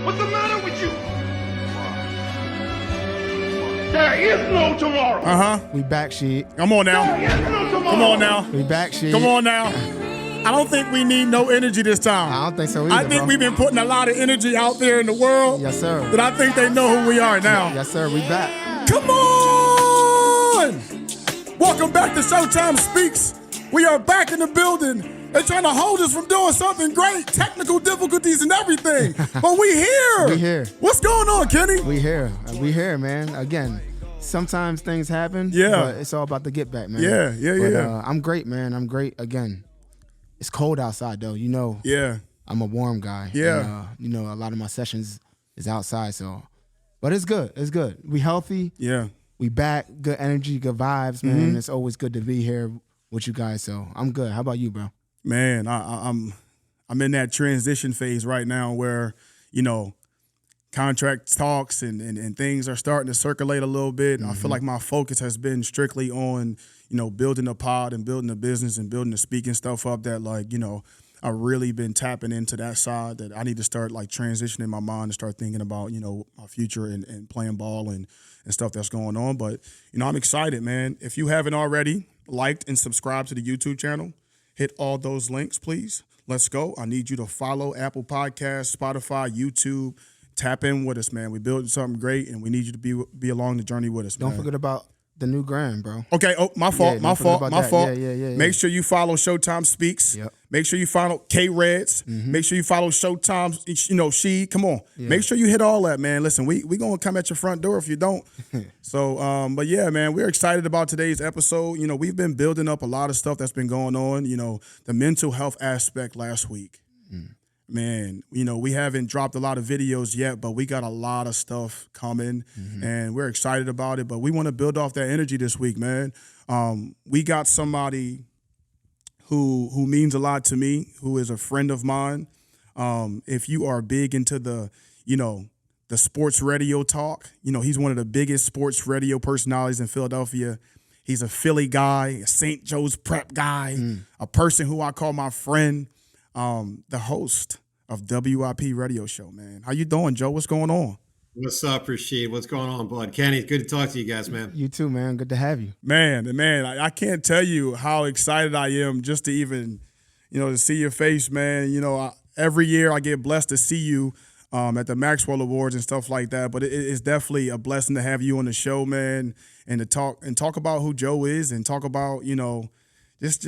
What's the matter with you? There is no tomorrow. We back, Sheed. Come on now. There is no tomorrow. Come on now. We back, Sheed. Come on now. I don't think we need no energy this time. I don't think so either, I think bro. we've been putting a lot of energy out there in the world. Yes, sir. That I think they know who we are now. Yes, sir. We back. Come on! Welcome back to ShowTimeSpeaks. We are back in the building. They're trying to hold us from doing something great, technical difficulties and everything. But we here. We here. What's going on, Kenny? We here. We here, man. Again, sometimes things happen. Yeah. But it's all about the get back, man. Yeah. I'm great, man. I'm great. Again, it's cold outside, though. You know. Yeah. I'm a warm guy. Yeah. And, a lot of my sessions is outside, so. But it's good. It's good. We healthy. Yeah. We back. Good energy, good vibes, man. It's always good to be here with you guys, so I'm good. How about you, bro? Man, I'm in that transition phase right now where, contract talks and things are starting to circulate a little bit. And I feel like my focus has been strictly on, building a pod and building a business and building the speaking stuff up that I've really been tapping into that side that I need to start transitioning my mind and start thinking about, my future and playing ball and stuff that's going on. But, I'm excited, man. If you haven't already liked and subscribed to the YouTube channel, hit all those links, please. Let's go. I need you to follow Apple Podcasts, Spotify, YouTube. Tap in with us, man. We're building something great, and we need you to be along the journey with us, man. Don't forget about the new gram, bro. Okay. Oh, my fault. Yeah, my don't forget fault. about My that. fault. Yeah. Make sure you follow Showtime Speaks. Yep. Make sure you follow K-Reds. Make sure you follow Showtime, She. Come on. Yeah. Make sure you hit all that, man. Listen, we going to come at your front door if you don't. So, but yeah, man, we're excited about today's episode. We've been building up a lot of stuff that's been going on, the mental health aspect last week. Man, we haven't dropped a lot of videos yet, but we got a lot of stuff coming, and we're excited about it. But we want to build off that energy this week, man. We got somebody who means a lot to me, who is a friend of mine. If you are big into the sports radio talk, he's one of the biggest sports radio personalities in Philadelphia. He's a Philly guy, a St. Joe's prep guy, a person who I call my friend. The host of WIP radio show, man. How you doing, Joe? What's going on? What's up, Rashid? What's going on, bud? Kenny, good to talk to you guys, man. You too, man. Good to have you. Man, I can't tell you how excited I am just to even, to see your face, man. Every year I get blessed to see you at the Maxwell Awards and stuff like that. But it's definitely a blessing to have you on the show, man, and to talk about who Joe is and talk about, just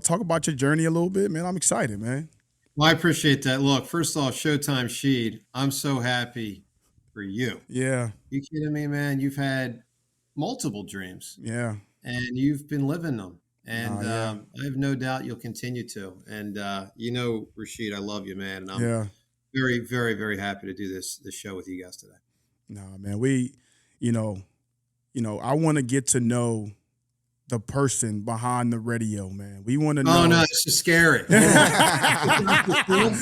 talk about your journey a little bit, man. I'm excited, man. Well, I appreciate that. Look, first off, Showtime Sheed, I'm so happy for you. Yeah. You kidding me, man? You've had multiple dreams. Yeah. And you've been living them. And yeah. I have no doubt you'll continue to. And, Rashid, I love you, man. And I'm very, very, very happy to do this show with you guys today. Nah, man, we, I want to get to know the person behind the radio, man. We want to know. Oh, no, it's just scary. You know what I'm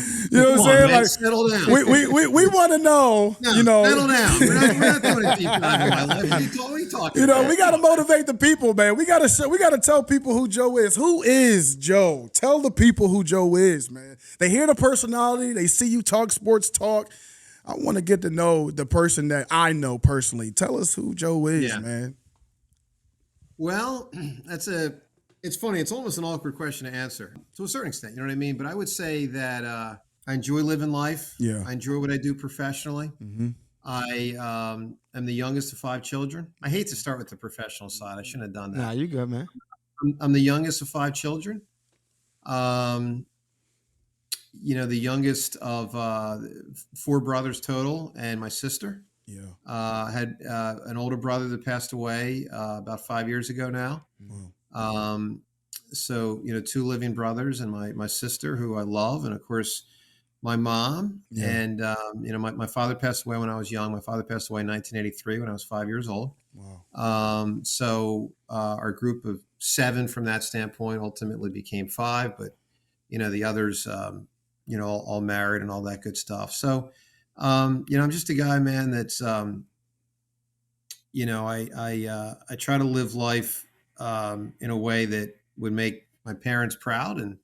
saying? Man, settle down. We want to know, Settle down. We're not doing a deep dive in my life. What are you talking about? We got to motivate the people, man. We got to tell people who Joe is. Who is Joe? Tell the people who Joe is, man. They hear the personality. They see you talk sports talk. I want to get to know the person that I know personally. Tell us who Joe is, man. Well, it's funny. It's almost an awkward question to answer to a certain extent. You know what I mean? But I would say that I enjoy living life. Yeah. I enjoy what I do professionally. I am the youngest of 5 children. I hate to start with the professional side. I shouldn't have done that. Nah, you good, man. I'm the youngest of 5 children. The youngest of 4 brothers total and my sister. Yeah. Had an older brother that passed away about 5 years ago now. Wow. So 2 living brothers and my sister who I love, and of course my mom. Yeah. And my father passed away when I was young. My father passed away in 1983 when I was 5 years old. Wow. So our group of 7 from that standpoint ultimately became 5, but the others all married and all that good stuff. So I'm just a guy, man, that's, I try to live life in a way that would make my parents proud. And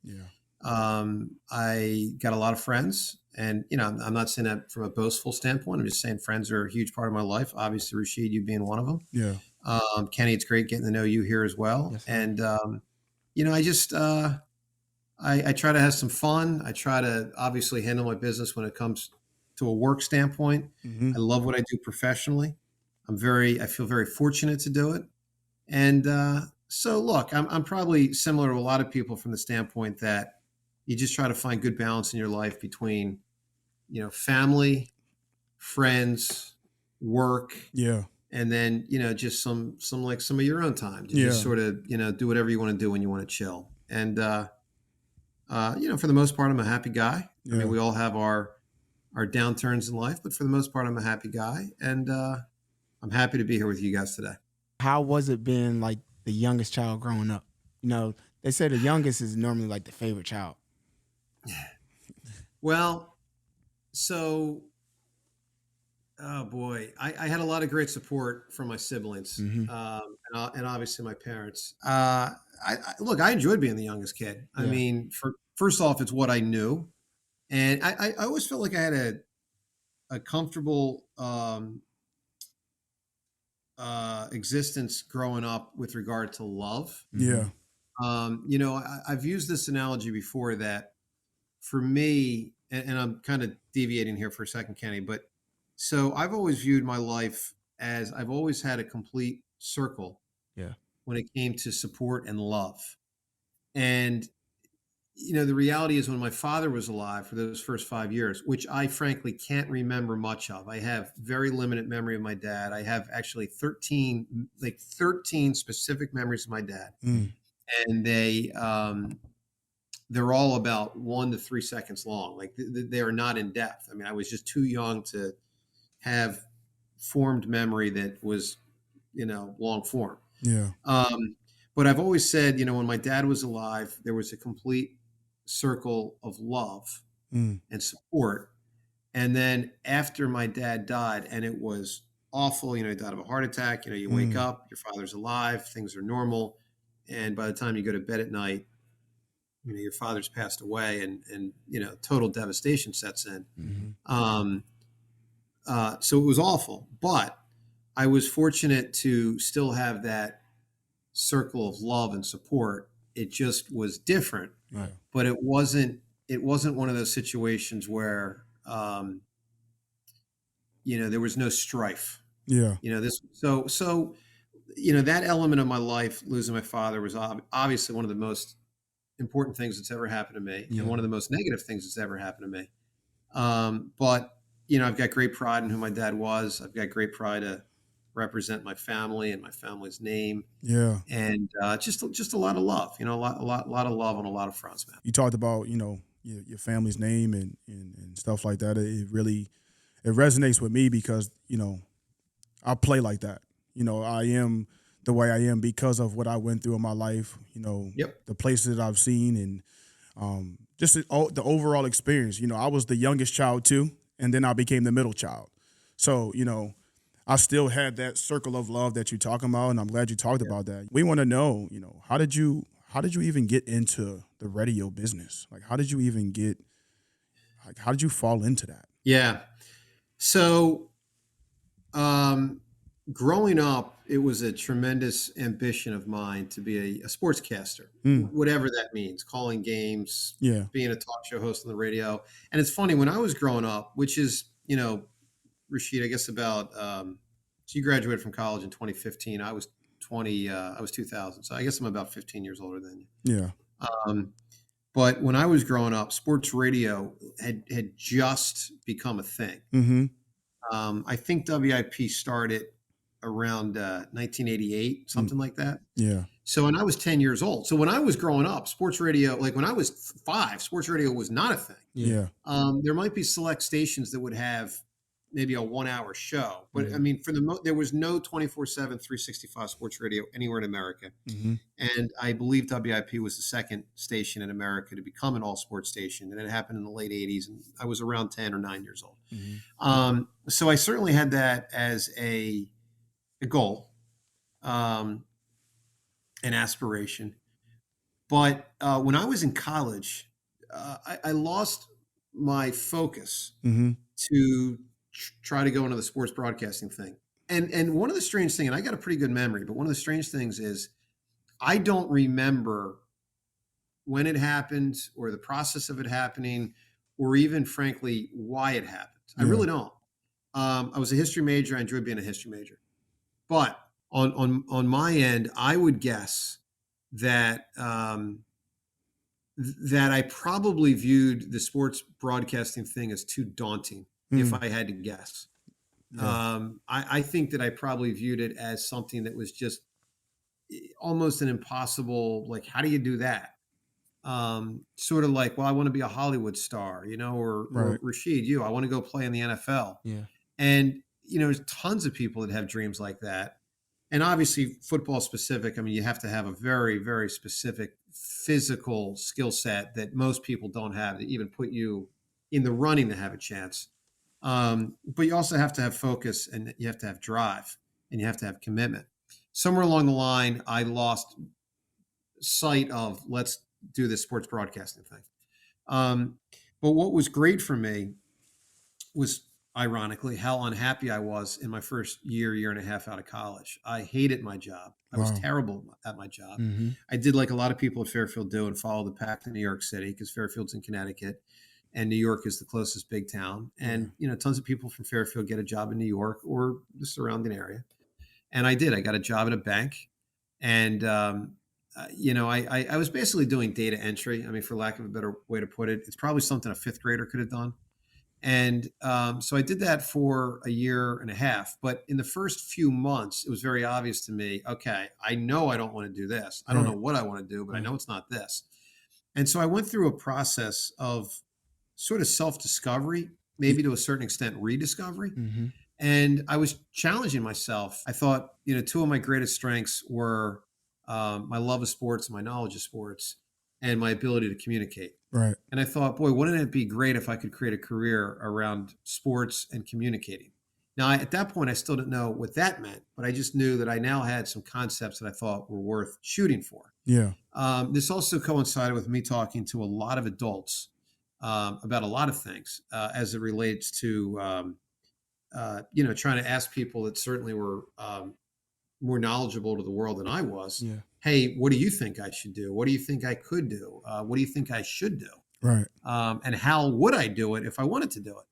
I got a lot of friends And, I'm not saying that from a boastful standpoint. I'm just saying friends are a huge part of my life. Obviously, Rashid, you being one of them. Yeah. Kenny, it's great getting to know you here as well. Yes, sir. And, I just, I try to have some fun. I try to obviously handle my business when it comes to a work standpoint. Mm-hmm. I love what I do professionally. I feel very fortunate to do it. And so look, I'm probably similar to a lot of people from the standpoint that you just try to find good balance in your life between, family, friends, work, Yeah. and then, just some of your own time to just sort of, do whatever you want to do when you want to chill. And, for the most part, I'm a happy guy. Yeah. I mean, we all have our downturns in life, but for the most part, I'm a happy guy. And I'm happy to be here with you guys today. How was it being like the youngest child growing up? They say the youngest is normally like the favorite child. Well, so, oh boy, I had a lot of great support from my siblings, Mhm. and obviously my parents. Look, I enjoyed being the youngest kid. I Yeah. mean, first off, it's what I knew, and I always felt like I had a comfortable existence growing up with regard to love. Yeah. I've used this analogy before that for me, and I'm kind of deviating here for a second, Kenny, but so I've always viewed my life as I've always had a complete circle Yeah. when it came to support and love. And, the reality is when my father was alive for those first 5 years, which I frankly can't remember much of, I have very limited memory of my dad. I have actually 13 specific memories of my dad. Mm. And they're all about 1 to 3 seconds long. Like they are not in depth. I mean, I was just too young to have formed memory that was, long form. Yeah. But I've always said, when my dad was alive, there was a complete circle of love Mm. and support. And then after my dad died, and it was awful, he died of a heart attack, you wake up, your father's alive, things are normal. And by the time you go to bed at night, your father's passed away and total devastation sets in. Mhm. So it was awful, but I was fortunate to still have that circle of love and support. It just was different, Right. but it wasn't one of those situations where, there was no strife. Yeah. That element of my life, losing my father, was obviously one of the most important things that's ever happened to me, Yeah. and one of the most negative things that's ever happened to me. But I've got great pride in who my dad was. I've got great pride to represent my family and my family's name, Yeah. and just a lot of love. A lot of love on a lot of fronts, man. You talked about, your family's name and stuff like that. It resonates with me because, I play like that. I am the way I am because of what I went through in my life, Yep. the places that I've seen and just the overall experience. I was the youngest child too, and then I became the middle child. So, I still had that circle of love that you're talking about, and I'm glad you talked about that. We want to know, how did you even get into the radio business? Like, how did you fall into that? Yeah. So, growing up, it was a tremendous ambition of mine to be a sportscaster, whatever that means, calling games, Yeah. being a talk show host on the radio. And it's funny, when I was growing up, which is, Rashid, I guess about, so you graduated from college in 2015. I was 2000. So I guess I'm about 15 years older than you. Yeah. But when I was growing up, sports radio had just become a thing. Mm-hmm. I think WIP started around 1988, something like that. Yeah. So, and I was 10 years old. So when I was growing up, sports radio, like when I was 5, sports radio was not a thing. Yeah. There might be select stations that would have maybe a 1-hour show, but Mhm. I mean, there was no 24/7, 365 sports radio anywhere in America. Mm-hmm. And I believe WIP was the second station in America to become an all sports station. And it happened in the late 80s. And I was around 10 or 9 years old. Mm-hmm. So I certainly had that as a goal, an aspiration. But when I was in college, I lost my focus Mm-hmm. to try to go into the sports broadcasting thing. And one of the strange things, and I got a pretty good memory, but one of the strange things is I don't remember when it happened or the process of it happening, or even frankly why it happened. I Yeah. really don't. I was a history major. I enjoyed being a history major, but on my end, I would guess that that I probably viewed the sports broadcasting thing as too daunting. If I had to guess, Yeah. I think that I probably viewed it as something that was just almost an impossible. Like, how do you do that? Sort of like, well, I want to be a Hollywood star, or Right. Rashid, I want to go play in the NFL. Yeah. And, there's tons of people that have dreams like that. And obviously, football specific, I mean, you have to have a very, very specific physical skill set that most people don't have to even put you in the running to have a chance. But you also have to have focus, and you have to have drive, and you have to have commitment. Somewhere along the line, I lost sight of let's do this sports broadcasting thing. But what was great for me was, ironically, how unhappy I was in my first year and a half out of college. I hated my job. I was Wow. terrible at my job. Mm-hmm. I did like a lot of people at Fairfield do and follow the path to New York City, because Fairfield's in Connecticut and New York is the closest big town. And, tons of people from Fairfield get a job in New York or the surrounding area. And I did. I got a job at a bank. And, I was basically doing data entry. I mean, for lack of a better way to put it, it's probably something a fifth grader could have done. And so I did that for a year and a half. But in the first few months, it was very obvious to me, okay, I know I don't want to do this. I don't know what I want to do, but I know it's not this. And so I went through a process of sort of self-discovery, maybe to a certain extent rediscovery. Mm-hmm. And I was challenging myself. I thought, two of my greatest strengths were my love of sports, my knowledge of sports, and my ability to communicate. Right. And I thought, boy, wouldn't it be great if I could create a career around sports and communicating? Now, at that point, I still didn't know what that meant, but I just knew that I now had some concepts that I thought were worth shooting for. Yeah. This also coincided with me talking to a lot of adults about a lot of things as it relates to, trying to ask people that certainly were more knowledgeable to the world than I was. Yeah. Hey, what do you think I should do? What do you think I could do? What do you think I should do? Right. And how would I do it if I wanted to do it?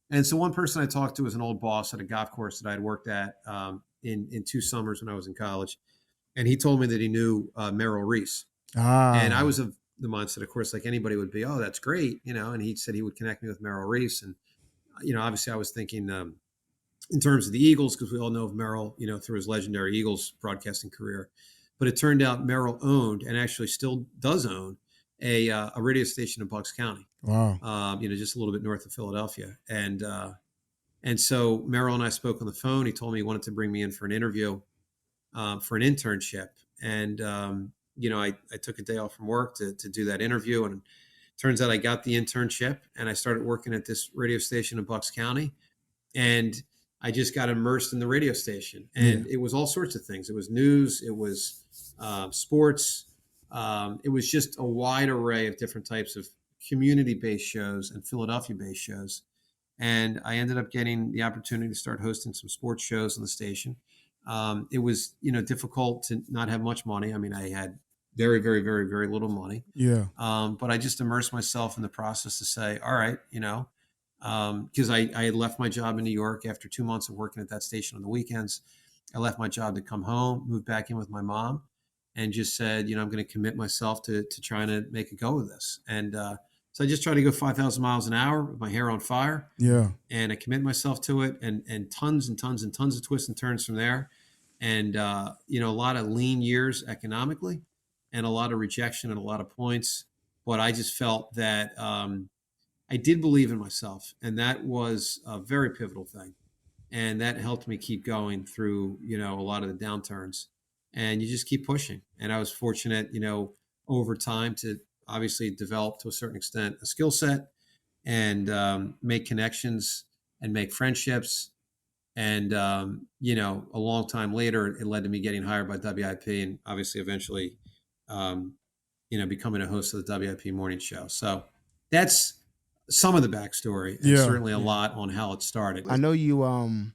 And so one person I talked to was an old boss at a golf course that I had worked at in 2 summers when I was in college. And he told me that he knew Merrill Reese. And I was of the mindset, of course, like anybody would be, oh, that's great. And he said he would connect me with Merrill Reese. And, obviously I was thinking in terms of the Eagles, because we all know of Merrill, through his legendary Eagles broadcasting career. But it turned out Merrill owned, and actually still does own, a radio station in Bucks County. Wow. Just a little bit north of Philadelphia. And so Merrill and I spoke on the phone. He told me he wanted to bring me in for an interview for an internship. And, I took a day off from work to do that interview. And it turns out I got the internship, and I started working at this radio station in Bucks County. And I just got immersed in the radio station, and it was all sorts of things. It was news, it was sports. It was just a wide array of different types of community-based shows and Philadelphia-based shows. And I ended up getting the opportunity to start hosting some sports shows on the station. It was, difficult to not have much money. I mean, I had very, very, very, very little money. Yeah. But I just immersed myself in the process to say, all right, because I had left my job in New York after 2 months of working at that station on the weekends. I left my job to come home, moved back in with my mom, and just said, I'm going to commit myself to trying to make a go of this. And so I just tried to go 5,000 miles an hour with my hair on fire. Yeah. And I commit myself to it, and tons and tons and tons of twists and turns from there. And, a lot of lean years economically, and a lot of rejection at a lot of points. But I just felt that I did believe in myself, and that was a very pivotal thing. And that helped me keep going through, a lot of the downturns. And you just keep pushing. And I was fortunate, over time to obviously develop to a certain extent a skill set, and make connections and make friendships. And, a long time later, it led to me getting hired by WIP, and obviously eventually, becoming a host of the WIP morning show. So that's some of the backstory, and Yeah. certainly a lot on how it started. I know you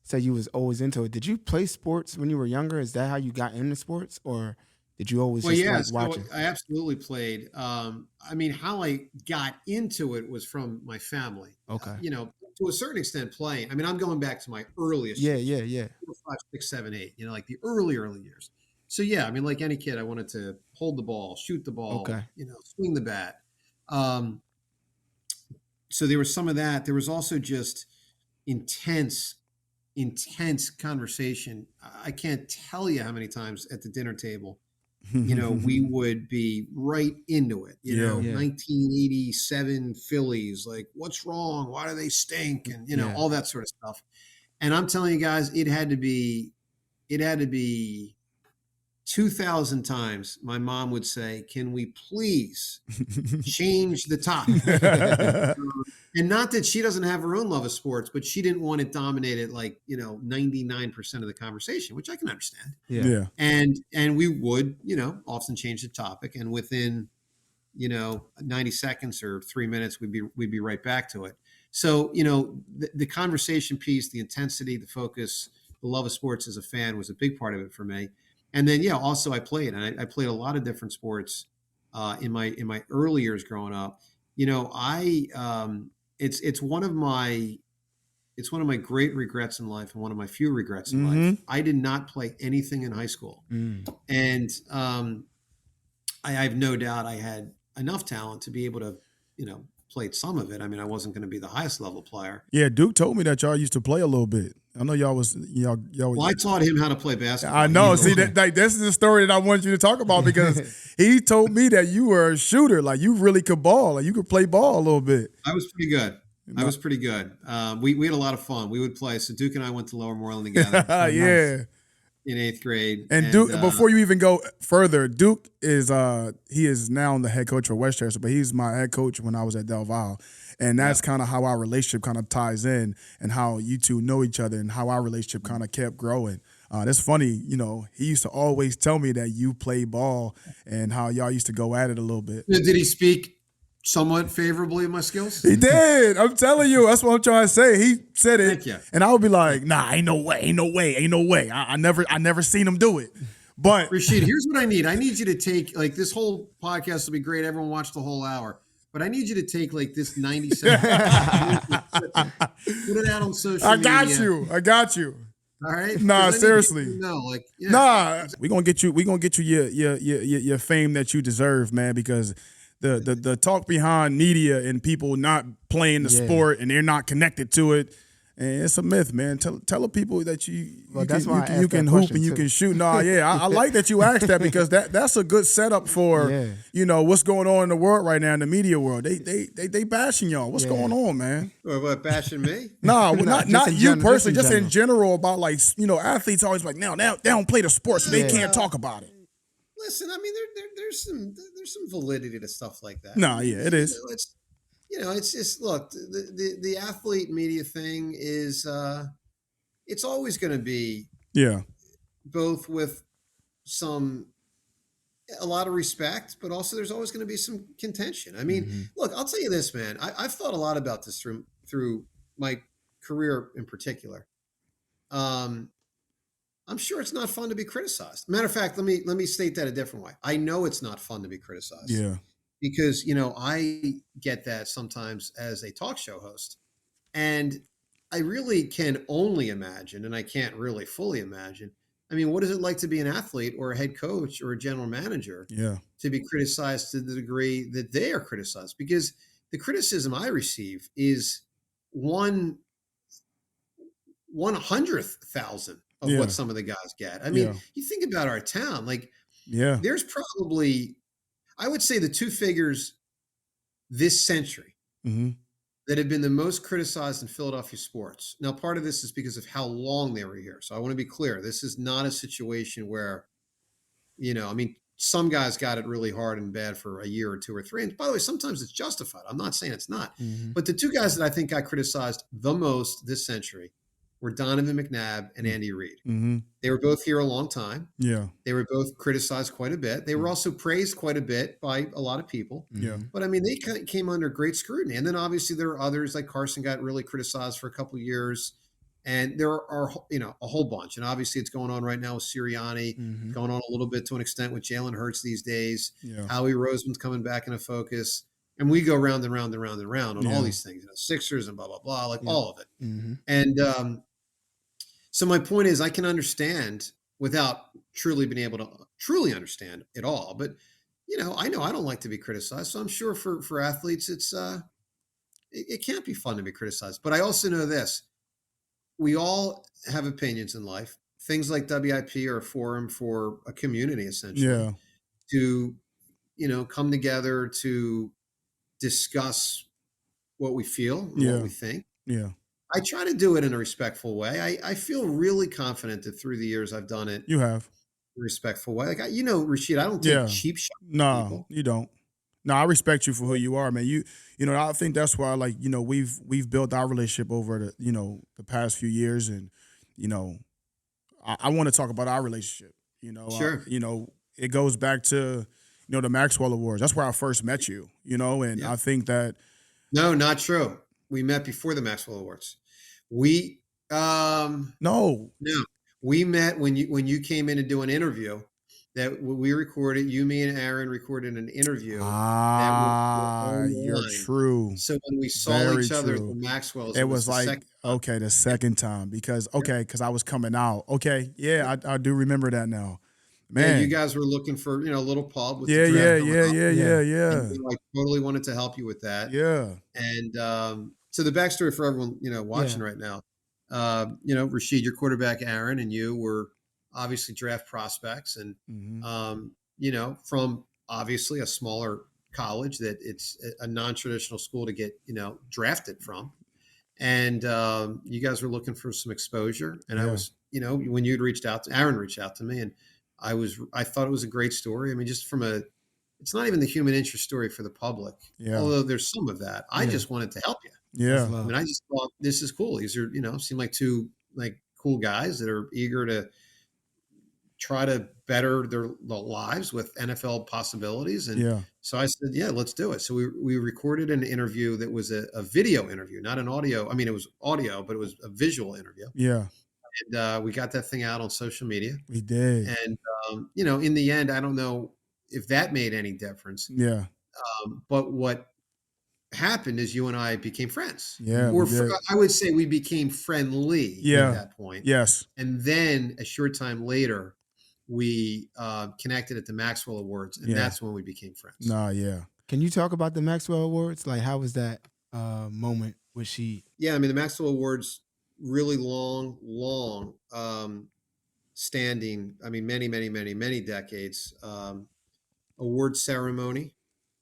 said you was always into it. Did you play sports when you were younger? Is that how you got into sports, or did you always Well, just yeah, like so watching? I absolutely played. I mean, how I got into it was from my family. Okay. To a certain extent, playing. I mean, I'm going back to my earliest Yeah, years, yeah. 4, 5, 6, 7, 8. Like the early years. So yeah, I mean, like any kid, I wanted to hold the ball, shoot the ball, Okay. swing the bat. So there was some of that. There was also just intense conversation. I can't tell you how many times at the dinner table, we would be right into it. Yeah. 1987 Phillies, like, what's wrong? Why do they stink? And Yeah. all that sort of stuff. And I'm telling you guys, it had to be 2,000 times my mom would say, "Can we please change the topic?" And not that she doesn't have her own love of sports, but she didn't want it dominated 99% of the conversation, which I can understand. Yeah. And we would, often change the topic, and within 90 seconds or 3 minutes, we'd be right back to it. So, the conversation piece, the intensity, the focus, the love of sports as a fan was a big part of it for me. And then, also I played, and I played a lot of different sports in my early years growing up. It's one of my great regrets in life, and one of my few regrets in life. I did not play anything in high school, and I have no doubt I had enough talent to be able to, played some of it. I mean, I wasn't going to be the highest level player. Yeah, Duke told me that y'all used to play a little bit. I know y'all. Well, I taught him how to play basketball. I know. See, this is the story that I wanted you to talk about, because he told me that you were a shooter, like you really could ball, like you could play ball a little bit. I was pretty good. We had a lot of fun. We would play. So Duke and I went to Lower Moreland together. Yeah. In 8th grade. And Duke, before you even go further, Duke is he is now the head coach for Westchester, but he's my head coach when I was at Del Valle. And that's kind of how our relationship kind of ties in, and how you two know each other, and how our relationship kind of kept growing. That's funny, he used to always tell me that you play ball and how y'all used to go at it a little bit. Did he speak somewhat favorably of my skills? He did. I'm telling you. That's what I'm trying to say. He said it. Thank you. And I would be like, nah, ain't no way. I never seen him do it. But Rashid, here's what I need. I need you to take, this whole podcast will be great. Everyone watch the whole hour. But I need you to take this 90 seconds. Put it out on social media. I got you. All right. Nah, seriously. Nah, we're gonna get you your fame that you deserve, man, because the talk behind media and people not playing the sport and they're not connected to it, and it's a myth, man. Tell the people that you can hoop and you can shoot. No, I like that you asked that, because that's a good setup for what's going on in the world right now, in the media world. They bashing y'all. What's going on, man? What, bashing me? No, not you personally, just in general. about athletes always like, now they don't play the sport, so they can't talk about it. Listen, I mean, there's some validity to stuff like that. No, yeah, it is. It's just, look, the athlete media thing is, it's always going to be both with a lot of respect, but also there's always going to be some contention. I mean, look, I'll tell you this, man. I've thought a lot about this through my career in particular. I'm sure it's not fun to be criticized. Matter of fact, let me state that a different way. I know it's not fun to be criticized. Yeah. Because, I get that sometimes as a talk show host, and I really can only imagine, and I can't really fully imagine. I mean, what is it like to be an athlete or a head coach or a general manager to be criticized to the degree that they are criticized? Because the criticism I receive is 1/100,000 of what some of the guys get. I mean, you think about our town, there's probably, I would say, the two figures this century that have been the most criticized in Philadelphia sports. Now, part of this is because of how long they were here. So I want to be clear. This is not a situation where, I mean, some guys got it really hard and bad for a year or two or three. And by the way, sometimes it's justified. I'm not saying it's not. But the two guys that I think got criticized the most this century were Donovan McNabb and Andy Reid. Mm-hmm. They were both here a long time. Yeah. They were both criticized quite a bit. They were also praised quite a bit by a lot of people. Yeah. But I mean, they kind of came under great scrutiny. And then obviously there are others, like Carson got really criticized for a couple of years. And there are, a whole bunch. And obviously it's going on right now with Sirianni, going on a little bit to an extent with Jalen Hurts these days. Yeah. Howie Roseman's coming back into focus. And we go round and round and round and round on all these things, Sixers and blah, blah, blah, like all of it. And so my point is I can understand without truly being able to truly understand it all. But, I know I don't like to be criticized. So I'm sure for athletes, it can't be fun to be criticized. But I also know this. We all have opinions in life. Things like WIP are a forum for a community, essentially, to, come together to discuss what we feel, and what we think. Yeah. I try to do it in a respectful way. I feel really confident that through the years I've done it. You have. In a respectful way. Like, Rashid, I don't take cheap shots. No, you don't. No, I respect you for who you are, man. I think that's why, like, we've built our relationship over the past few years, and I want to talk about our relationship. Sure. It goes back to the Maxwell Awards. That's where I first met you. And I think that. No, not true. We met before the Maxwell Awards. We no, we met when you came in to do an interview. That we recorded, me and Aaron recorded an interview. You're true. So when we saw each other at the Maxwell's, it was like, the second time because I was coming out. Okay. Yeah, I do remember that now. Man, you guys were looking for, a little pub with yeah. And I totally wanted to help you with that. Yeah. And so the backstory for everyone, watching right now, Rashid, your quarterback, Aaron, and you were obviously draft prospects, and from obviously a smaller college that it's a non-traditional school to get drafted from, and you guys were looking for some exposure, and I was when Aaron reached out to me, and I thought it was a great story. I mean, just from it's not even the human interest story for the public, although there's some of that. I just wanted to help you. Yeah, I mean, I just thought this is cool. These are seem like two cool guys that are eager to try to better their lives with NFL possibilities. And so I said, let's do it. So we recorded an interview that was a video interview, not an audio. I mean, it was audio, but it was a visual interview. Yeah. And we got that thing out on social media. We did. And, in the end, I don't know if that made any difference. Yeah. But what happened is you and I became friends. Yeah. Or I would say we became friendly at that point. Yes. And then a short time later, we connected at the Maxwell Awards, and that's when we became friends. Can you talk about the Maxwell Awards? Like, how was that moment with she? Yeah, I mean, the Maxwell Awards, really long standing. I mean, many decades. Award ceremony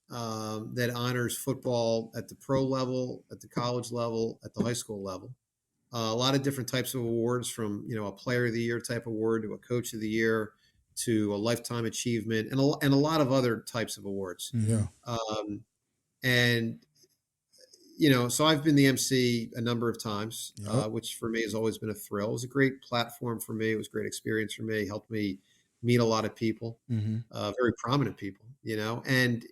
that honors football at the pro level, at the college level, at the high school level. A lot of different types of awards, from a Player of the Year type award to a Coach of the Year to a Lifetime Achievement, and a lot of other types of awards. Yeah. So I've been the MC a number of times, which for me has always been a thrill. It was a great platform for me. It was a great experience for me. It helped me meet a lot of people, very prominent people, and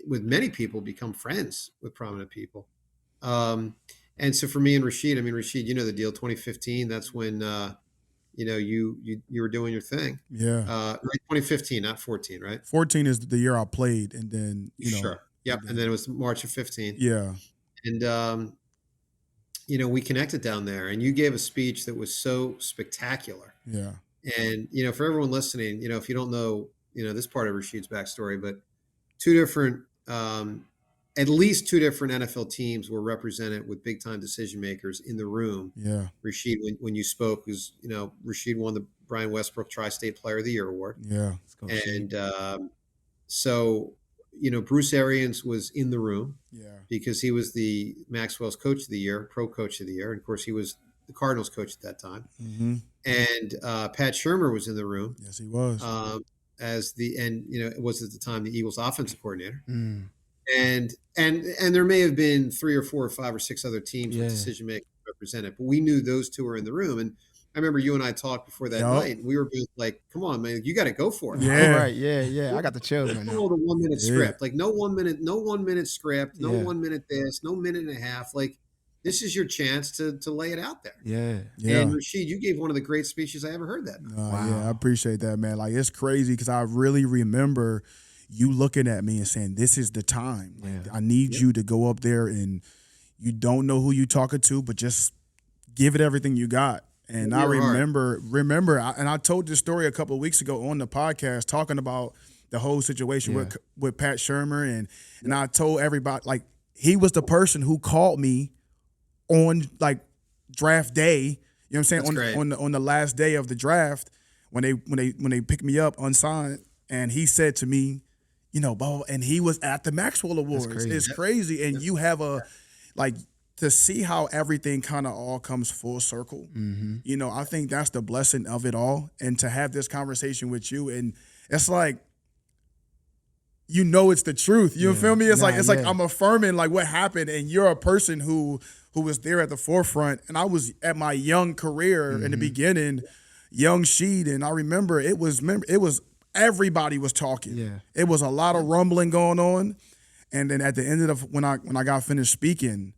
with many people become friends with prominent people. And so for me and Rashid, Rashid, the deal, 2015, that's when, you were doing your thing. Yeah. Right, 2015, not 14, right? 14 is the year I played. And then, Sure. Yep. And then it was March of 15. Yeah. And, we connected down there, and you gave a speech that was so spectacular. Yeah. And, for everyone listening, if you don't know, this part of Rashid's backstory, but at least two different NFL teams were represented with big time decision makers in the room. Yeah. Rashid, when you spoke, was, Rashid won the Brian Westbrook Tri-State Player of the Year award. Yeah. And so, Bruce Arians was in the room. Yeah. Because he was the Maxwell's Coach of the Year, Pro Coach of the Year. And of course, he was the Cardinals coach at that time. Mm-hmm. And Pat Shurmur was in the room. Yes, he was. It was at the time the Eagles offensive coordinator. Mm. And there may have been 3 or 4 or 5 or 6 other teams with decision makers represent it. But we knew those two were in the room, and I remember you and I talked before that night. And we were both like, "Come on, man, you got to go for it." Yeah. All right. Yeah. I got the chills right now. Follow the 1 minute script, like no 1 minute script, no 1 minute this, no minute and a half. Like this is your chance to lay it out there. Yeah. And Rashid, you gave one of the great speeches I ever heard that night. Wow. Yeah, I appreciate that, man. Like, it's crazy because I really remember you looking at me and saying, "This is the time. Like, I need you to go up there, and you don't know who you talking to, but just give it everything you got." And I remember, and I told this story a couple of weeks ago on the podcast, talking about the whole situation with Pat Shermer, and I told everybody, like, he was the person who called me on like draft day. You know what I'm saying? On the last day of the draft, when they picked me up unsigned, and he said to me, you know, Bo, and he was at the Maxwell Awards. It's crazy, and you have to see how everything kind of all comes full circle. Mm-hmm. You know, I think that's the blessing of it all, and to have this conversation with you, and it's like, you know, it's the truth. You feel me? It's like I'm affirming like what happened, and you're a person who was there at the forefront, and I was at my young career in the beginning, young Sheed, and I remember it was everybody was talking. Yeah. It was a lot of rumbling going on, and then at the end of when I got finished speaking,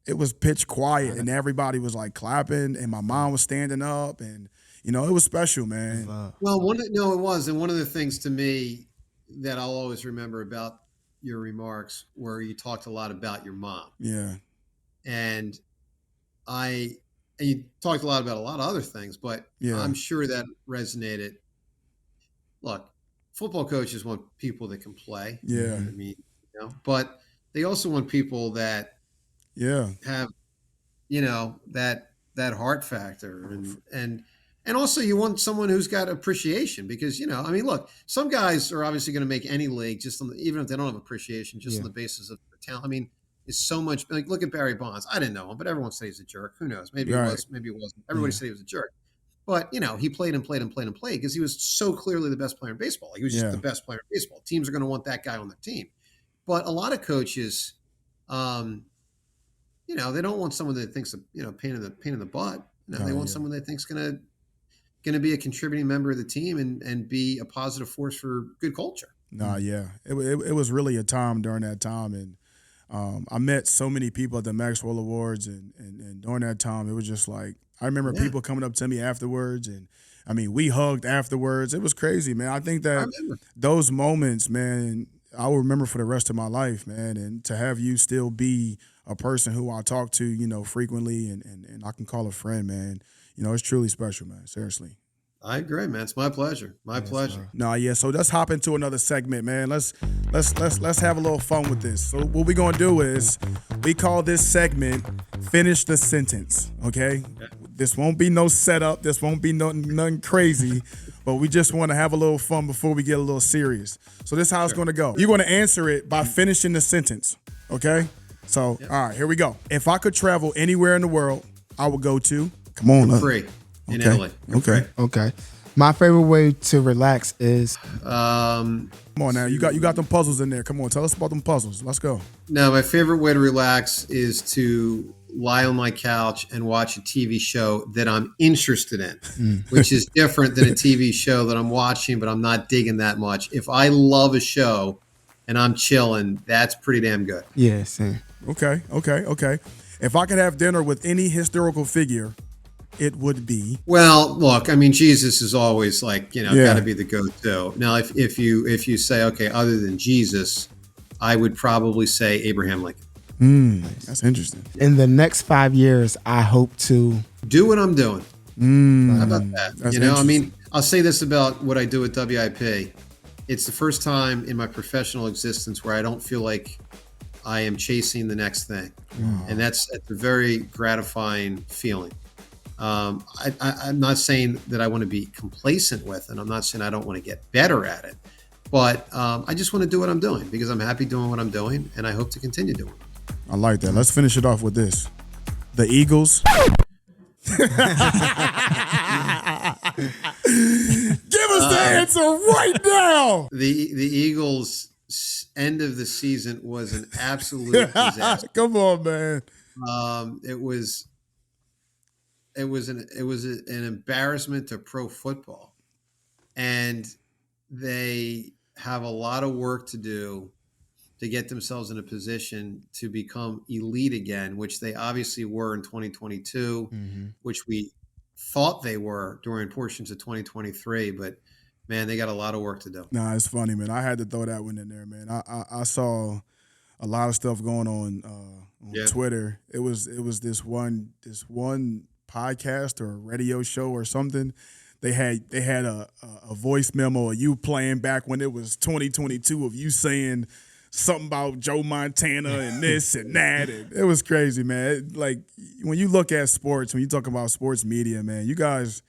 it was pitch quiet, and everybody was like clapping, and my mom was standing up, and you know, it was special, man. Well, it was, and one of the things to me that I'll always remember about your remarks were you talked a lot about your mom. Yeah. And you talked a lot about a lot of other things, but I'm sure that resonated. Look, football coaches want people that can play. Yeah. I mean, you know, but they also want people that have, you know, that heart factor, and also you want someone who's got appreciation, because, you know, I mean, look, some guys are obviously going to make any league just even if they don't have appreciation, just on the basis of their talent. I mean, it's so much, like, look at Barry Bonds. I didn't know him, but everyone said he's a jerk. Who knows? Maybe he was, maybe he wasn't. Everybody said he was a jerk. But, you know, he played because he was so clearly the best player in baseball. He was just the best player in baseball. Teams are going to want that guy on their team. But a lot of coaches, you know, they don't want someone that thinks, you know, pain in the butt. You know, they want someone that thinks going to be a contributing member of the team and be a positive force for good culture. It was really a time during that time, and I met so many people at the Maxwell Awards, and during that time, it was just like, I remember people coming up to me afterwards, and I mean, we hugged afterwards. It was crazy, man. I think that those moments, man, I will remember for the rest of my life, man. And to have you still be a person who I talk to, you know, frequently, and I can call a friend, man, you know, it's truly special, man. Seriously. I agree, man. It's my pleasure. My pleasure. So let's hop into another segment, man. Let's have a little fun with this. So what we're gonna do is we call this segment "Finish the Sentence." Okay? This won't be no setup. This won't be nothing crazy. But we just want to have a little fun before we get a little serious. So this is how it's gonna go. You're gonna answer it by finishing the sentence. Okay? So all right, here we go. If I could travel anywhere in the world, I would go to. Come on, free. In Italy. Okay. My favorite way to relax is come on now. You got them puzzles in there. Come on, tell us about them puzzles. Let's go. No, my favorite way to relax is to lie on my couch and watch a TV show that I'm interested in, which is different than a TV show that I'm watching but I'm not digging that much. If I love a show and I'm chilling, that's pretty damn good. Yeah, same. Okay. If I could have dinner with any historical figure, it would be. Well, look, I mean, Jesus is always like, you know, got to be the go-to. Now, if you say, okay, other than Jesus, I would probably say Abraham Lincoln. That's interesting. In the next 5 years, I hope to do what I'm doing. How about that? That's you know, I mean, I'll say this about what I do at WIP. It's the first time in my professional existence where I don't feel like I am chasing the next thing. And that's a very gratifying feeling. I'm not saying that I want to be complacent with it. I'm not saying I don't want to get better at it, but I just want to do what I'm doing because I'm happy doing what I'm doing, and I hope to continue doing it. I like that. Let's finish it off with this. The Eagles. Give us the answer right now. The Eagles' end of the season was an absolute disaster. Come on, man. It was an embarrassment to pro football, and they have a lot of work to do to get themselves in a position to become elite again, which they obviously were in 2022, which we thought they were during portions of 2023. But man, they got a lot of work to do. Nah, it's funny, man. I had to throw that one in there, man. I saw a lot of stuff going on Twitter. It was this one podcast or radio show or something. They had a voice memo of you playing back when it was 2022 of you saying something about Joe Montana and this and that. And it was crazy, man. Like when you look at sports, when you talk about sports media, man, you guys,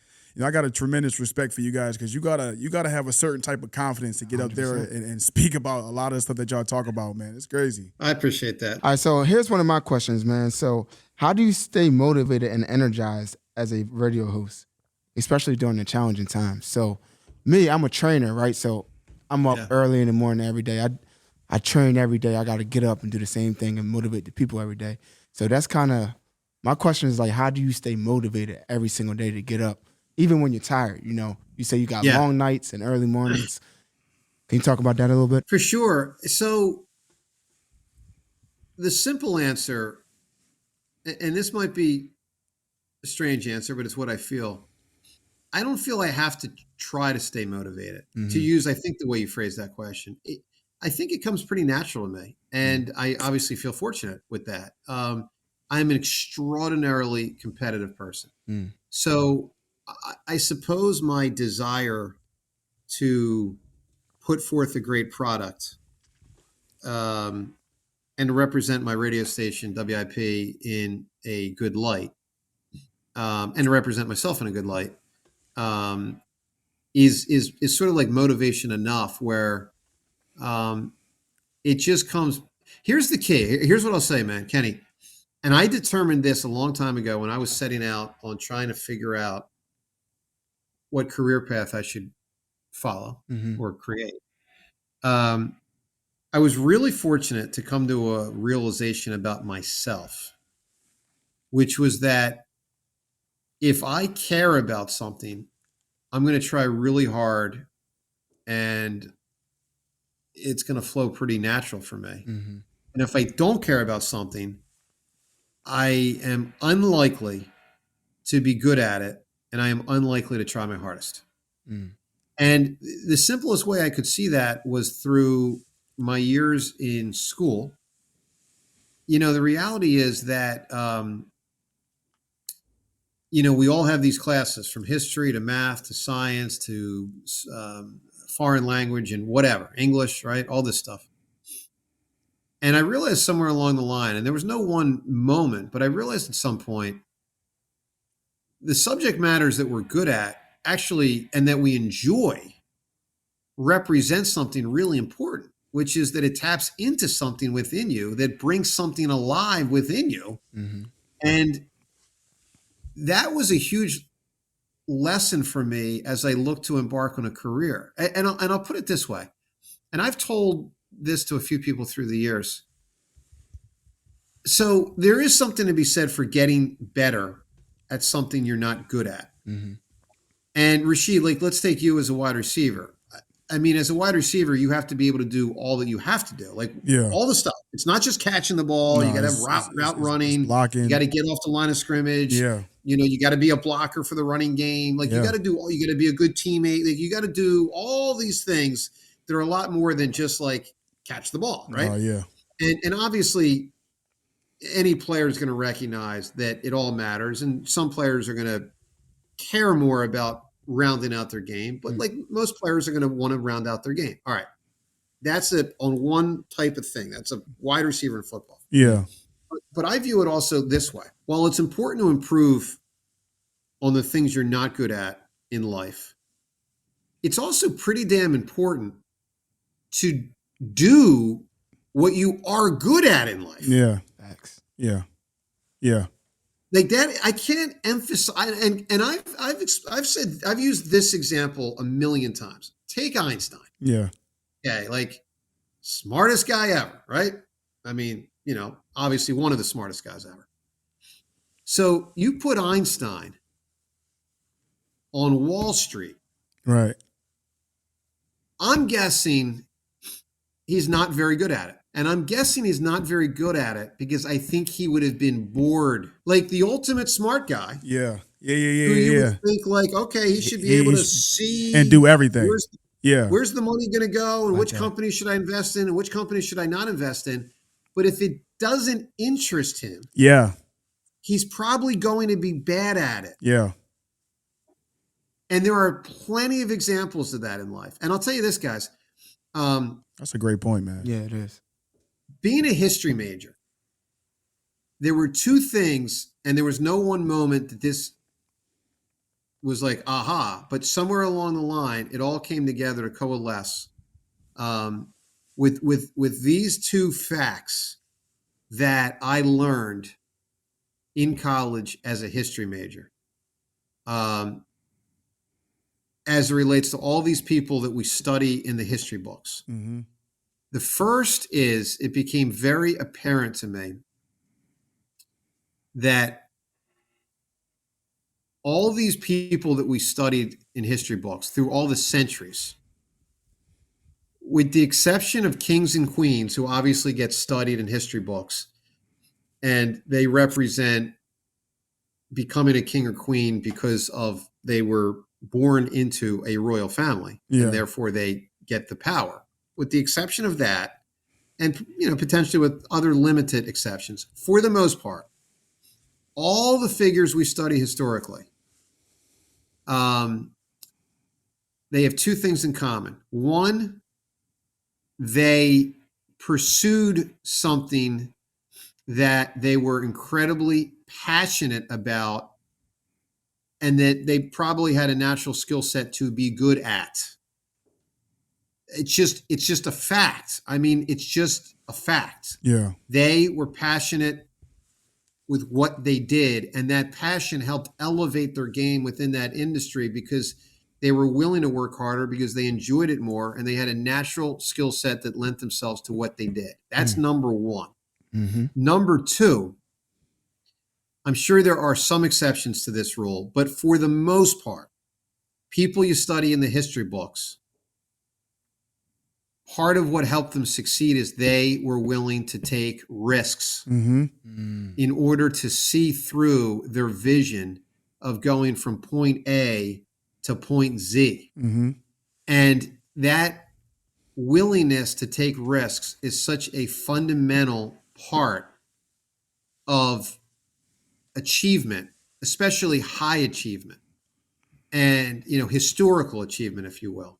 I got a tremendous respect for you guys because you gotta have a certain type of confidence to get 100%. Up there and speak about a lot of the stuff that y'all talk about, man. It's crazy. I appreciate that. All right, so here's one of my questions, man. So how do you stay motivated and energized as a radio host, especially during the challenging times? So me, I'm a trainer, right? So I'm up early in the morning every day. I train every day. I got to get up and do the same thing and motivate the people every day. So that's kind of my question is like, how do you stay motivated every single day to get up, even when you're tired? You know, you say you got long nights and early mornings. Can you talk about that a little bit? For sure. So the simple answer, and this might be a strange answer, but it's what I feel. I don't feel I have to try to stay motivated. To use, I think, the way you phrased that question. I think it comes pretty natural to me, and I obviously feel fortunate with that. I'm an extraordinarily competitive person. So I suppose my desire to put forth a great product and represent my radio station, WIP, in a good light, and to represent myself in a good light, is sort of like motivation enough where it just comes. Here's the key. Here's what I'll say, man, Kenny. And I determined this a long time ago when I was setting out on trying to figure out what career path I should follow or create. I was really fortunate to come to a realization about myself, which was that if I care about something, I'm going to try really hard and it's going to flow pretty natural for me. And if I don't care about something, I am unlikely to be good at it, and I am unlikely to try my hardest. And the simplest way I could see that was through my years in school. You know, the reality is that, we all have these classes from history to math to science to foreign language and whatever, English, right? All this stuff. And I realized somewhere along the line, and there was no one moment, but I realized at some point, the subject matters that we're good at actually, and that we enjoy, represent something really important, which is that it taps into something within you that brings something alive within you. And that was a huge lesson for me as I look to embark on a career. And I'll put it this way, and I've told this to a few people through the years. So there is something to be said for getting better at something you're not good at. And Rashid, like, let's take you as a wide receiver. I mean, as a wide receiver, you have to be able to do all that you have to do, like all the stuff. It's not just catching the ball. You got to have route running, blocking. You got to get off the line of scrimmage. You got to be a blocker for the running game. Like you got to do all. You got to be a good teammate. Like you got to do all these things that are a lot more than just like catch the ball, right? And obviously, any player is going to recognize that it all matters, and some players are going to care more about rounding out their game, but like most players are going to want to round out their game. All right. That's it on one type of thing. That's a wide receiver in football. But I view it also this way. While it's important to improve on the things you're not good at in life, it's also pretty damn important to do what you are good at in life. Facts. Like that, I can't emphasize, and I've used this example a million times. Take Einstein. Okay, like smartest guy ever, right? I mean, obviously one of the smartest guys ever. So you put Einstein on Wall Street. Right. I'm guessing he's not very good at it. And I'm guessing he's not very good at it because I think he would have been bored. Like the ultimate smart guy. Yeah. Who you would think like, okay, he should be able to see and do everything. Where's the money going to go, and which company should I invest in, and which company should I not invest in? But if it doesn't interest him, he's probably going to be bad at it. Yeah. And there are plenty of examples of that in life. And I'll tell you this, guys. That's a great point, man. Yeah, it is. Being a history major, there were two things, and there was no one moment that this was like, aha, but somewhere along the line, it all came together to coalesce with these two facts that I learned in college as a history major. As it relates to all these people that we study in the history books. Mm-hmm. The first is, it became very apparent to me that all these people that we studied in history books through all the centuries, with the exception of kings and queens, who obviously get studied in history books, and they represent becoming a king or queen because of they were born into a royal family, and therefore they get the power. With the exception of that, and potentially with other limited exceptions, for the most part, all the figures we study historically, they have two things in common. One, they pursued something that they were incredibly passionate about, and that they probably had a natural skill set to be good at. It's just a fact. I mean, it's just a fact. Yeah. They were passionate with what they did, and that passion helped elevate their game within that industry because they were willing to work harder, because they enjoyed it more, and they had a natural skill set that lent themselves to what they did. That's number one. Mm-hmm. Number two, I'm sure there are some exceptions to this rule, but for the most part, people you study in the history books, part of what helped them succeed is they were willing to take risks in order to see through their vision of going from point A to point Z. And that willingness to take risks is such a fundamental part of achievement, especially high achievement and, historical achievement, if you will.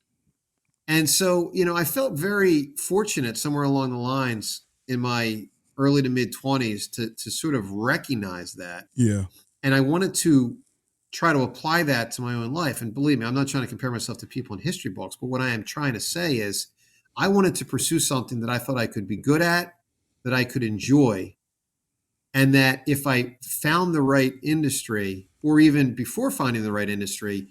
And so, I felt very fortunate somewhere along the lines in my early to mid 20s to sort of recognize that. Yeah. And I wanted to try to apply that to my own life. And believe me, I'm not trying to compare myself to people in history books, but what I am trying to say is I wanted to pursue something that I thought I could be good at, that I could enjoy, and that if I found the right industry, or even before finding the right industry,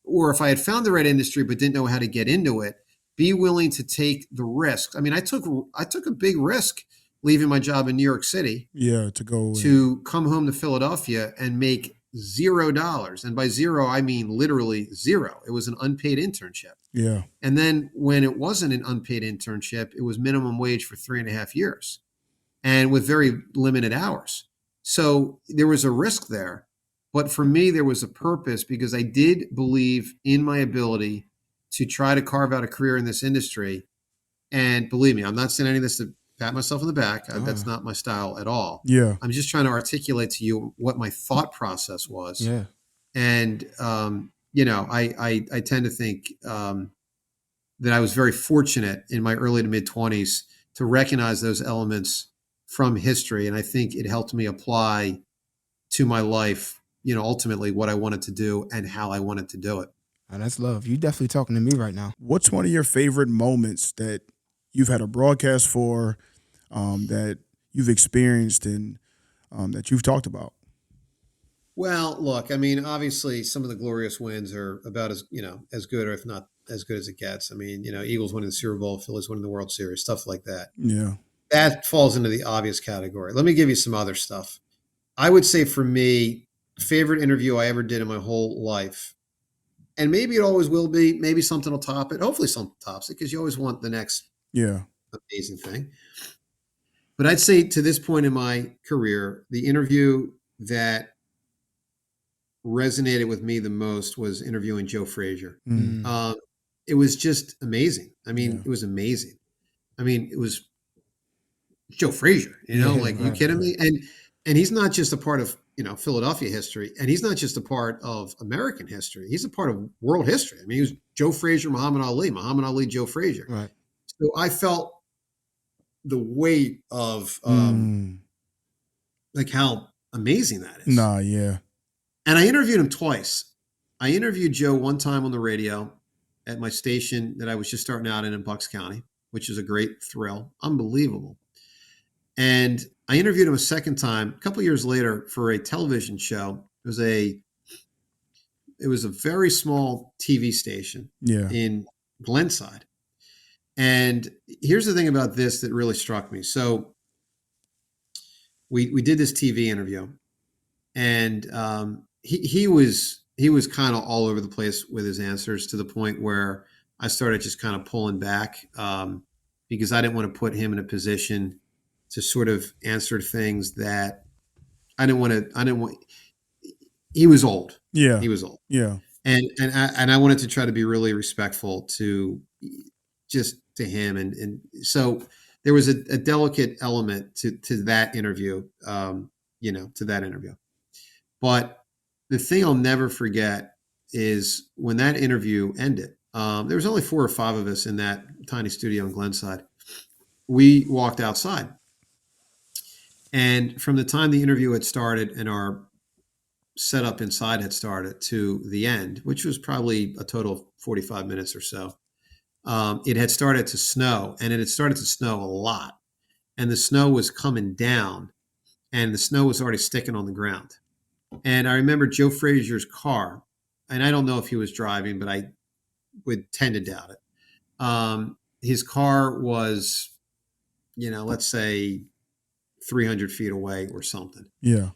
or if I had found the right industry but didn't know how to get into it, be willing to take the risks. I mean, I took a big risk leaving my job in New York City. Yeah, to come home to Philadelphia and make $0. And by zero, I mean literally zero. It was an unpaid internship. Yeah. And then when it wasn't an unpaid internship, it was minimum wage for 3.5 years and with very limited hours. So there was a risk there. But for me, there was a purpose because I did believe in my ability to try to carve out a career in this industry. And believe me, I'm not saying any of this to pat myself on the back. That's not my style at all. Yeah. I'm just trying to articulate to you what my thought process was. Yeah. And, I tend to think that I was very fortunate in my early to mid 20s to recognize those elements from history. And I think it helped me apply to my life, ultimately what I wanted to do and how I wanted to do it. Oh, that's love. You definitely talking to me right now. What's one of your favorite moments that you've had a broadcast for, that you've experienced and that you've talked about? Well, look, I mean, obviously some of the glorious wins are about as good, or if not as good as it gets. I mean, Eagles winning the Super Bowl, Phillies winning the World Series, stuff like that. Yeah. That falls into the obvious category. Let me give you some other stuff. I would say for me, favorite interview I ever did in my whole life. And maybe it always will be. Maybe something will top it. Hopefully something tops it because you always want the next amazing thing. But I'd say to this point in my career, the interview that resonated with me the most was interviewing Joe Frazier. It was just amazing. I mean, it was amazing. I mean, it was Joe Frazier, you kidding me? And he's not just a part of, Philadelphia history, and he's not just a part of American history. He's a part of world history. I mean, he was Joe Frazier, Muhammad Ali, Joe Frazier. Right. So I felt the weight of like how amazing that is. And I interviewed him twice. I interviewed Joe one time on the radio at my station that I was just starting out in Bucks County, which is a great thrill. Unbelievable. And I interviewed him a second time, a couple of years later, for a television show. It was a very small TV station in Glenside. And here's the thing about this that really struck me. So we did this TV interview, and he was kind of all over the place with his answers, to the point where I started just kind of pulling back because I didn't want to put him in a position to sort of answer things that I didn't want. He was old. He was old. And I wanted to try to be really respectful to him. And so there was a delicate element to that interview, to that interview. But the thing I'll never forget is when that interview ended, there was only 4 or 5 of us in that tiny studio in Glenside. We walked outside. And from the time the interview had started and our setup inside had started to the end, which was probably a total of 45 minutes or so, it had started to snow, and it had started to snow a lot. And the snow was coming down, and the snow was already sticking on the ground. And I remember Joe Frazier's car, and I don't know if he was driving, but I would tend to doubt it. His car was, let's say 300 feet away or something. And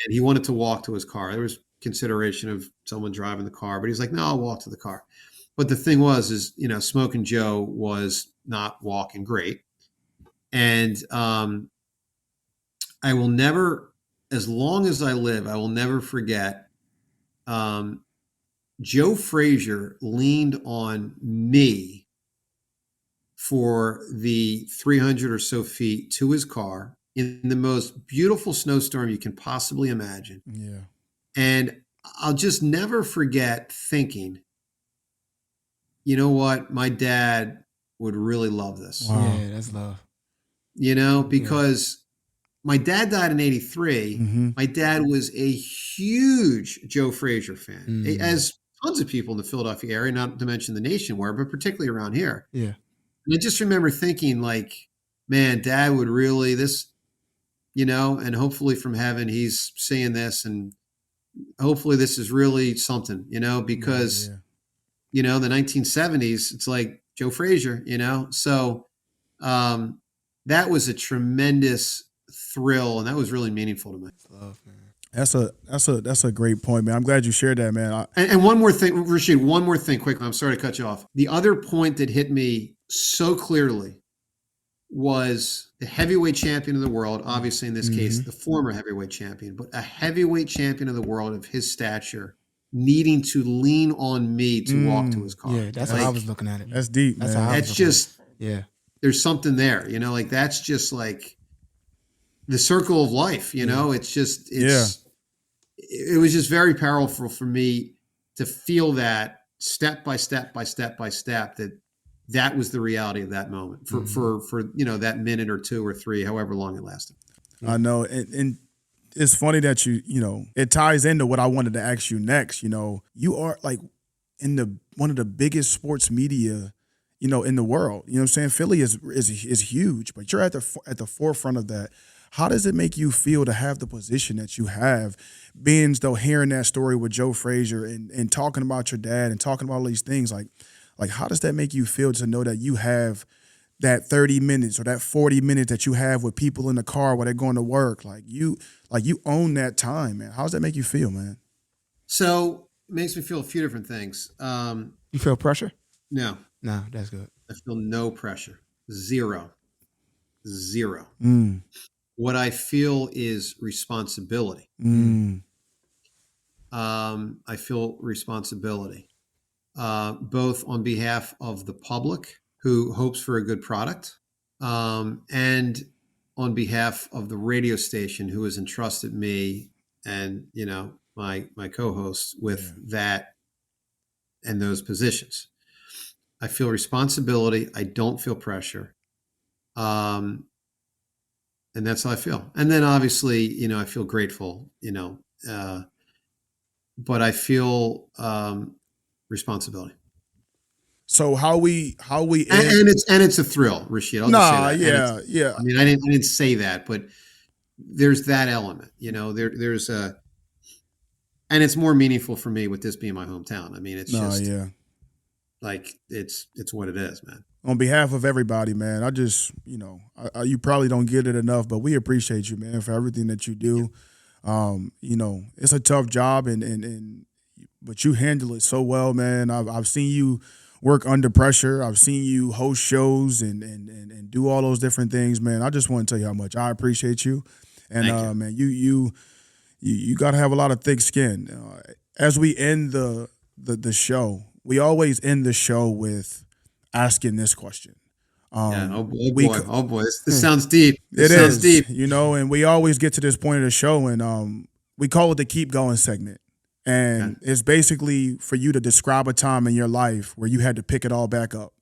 he wanted to walk to his car. There was consideration of someone driving the car, but he's like, no, I'll walk to the car. But the thing is, Smoking Joe was not walking great. And I will never, as long as I live, I will never forget Joe Frazier leaned on me for the 300 or so feet to his car in the most beautiful snowstorm you can possibly imagine. And I'll just never forget thinking, you know what? My dad would really love this. Wow. Yeah, that's love. Because my dad died in 83. My dad was a huge Joe Frazier fan, as tons of people in the Philadelphia area, not to mention the nation were, but particularly around here. And I just remember thinking, like, man, Dad would really and hopefully from heaven, he's seeing this, and hopefully this is really something, because, the 1970s, it's like Joe Frazier, so that was a tremendous thrill, and that was really meaningful to me. Love, man. That's a great point, man. I'm glad you shared that, man. And one more thing, Rashid, one more thing quickly. I'm sorry to cut you off. The other point that hit me so clearly was the heavyweight champion of the world, obviously in this case, the former heavyweight champion, but a heavyweight champion of the world of his stature needing to lean on me to walk to his car. Yeah, that's how I was looking at it. That's deep, man. That's just, there's something there, like that's just like the circle of life, it's just, it was just very powerful for me to feel that step by step by step by step, that was the reality of that moment for that minute or 2 or 3, however long it lasted. I know. And it's funny that it ties into what I wanted to ask you next. You are like in one of the biggest sports media, in the world. You know what I'm saying? Philly is huge, but you're at the forefront of that. How does it make you feel to have the position that you have, being though hearing that story with Joe Frazier and talking about your dad and talking about all these things? Like how does that make you feel to know that you have that 30 minutes or that 40 minutes that you have with people in the car while they're going to work. Like you own that time, man. How does that make you feel, man? So it makes me feel a few different things. You feel pressure? No, No, that's good. I feel no pressure. Zero. Mm. What I feel is responsibility. Mm. I feel responsibility, both on behalf of the public who hopes for a good product, and on behalf of the radio station who has entrusted me and, my co-hosts with that and those positions. I feel responsibility. I don't feel pressure. And that's how I feel. And then obviously, I feel grateful, but I feel responsibility. So how we And it's a thrill, Rashid. I'll just say that. Yeah. I mean, I didn't say that, but there's that element, there's a, and it's more meaningful for me with this being my hometown. I mean, it's like, it's what it is, man. On behalf of everybody, man, I just, you probably don't get it enough, but we appreciate you, man, for everything that you do. It's a tough job but you handle it so well, man. I've seen you work under pressure. I've seen you host shows and do all those different things, man. I just want to tell you how much I appreciate you. And you. man, you got to have a lot of thick skin. As we end the show, we always end the show with asking this question. Oh boy, this sounds deep. It sounds deep, and we always get to this point of the show, and we call it the keep going segment. And it's basically for you to describe a time in your life where you had to pick it all back up,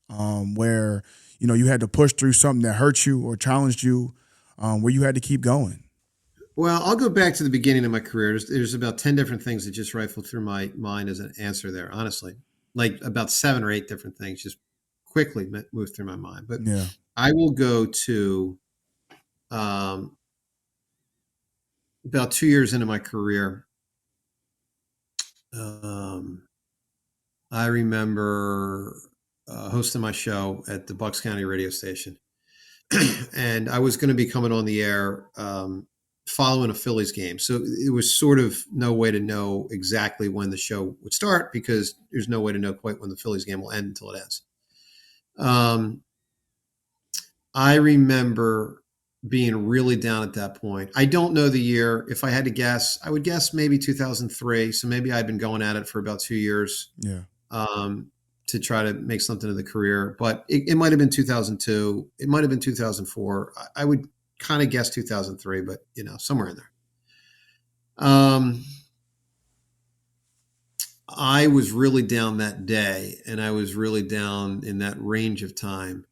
where, you had to push through something that hurt you or challenged you, where you had to keep going. Well, I'll go back to the beginning of my career. There's about 10 different things that just rifled through my mind as an answer there, honestly. Like about 7 or 8 different things just quickly moved through my mind. But yeah, I will go to about 2 years into my career. I remember hosting my show at the Bucks County radio station. And I was going to be coming on the air following a Phillies game. So it was sort of no way to know exactly when the show would start because there's no way to know quite when the Phillies game will end until it ends. I remember being really down at that point. I don't know the year. If I had to guess, I would guess maybe 2003. So maybe I'd been going at it for about 2 years. Yeah. To try to make something of the career, but it might have been 2002. It might have been 2004. I would kind of guess 2003, but somewhere in there. I was really down that day, and I was really down in that range of time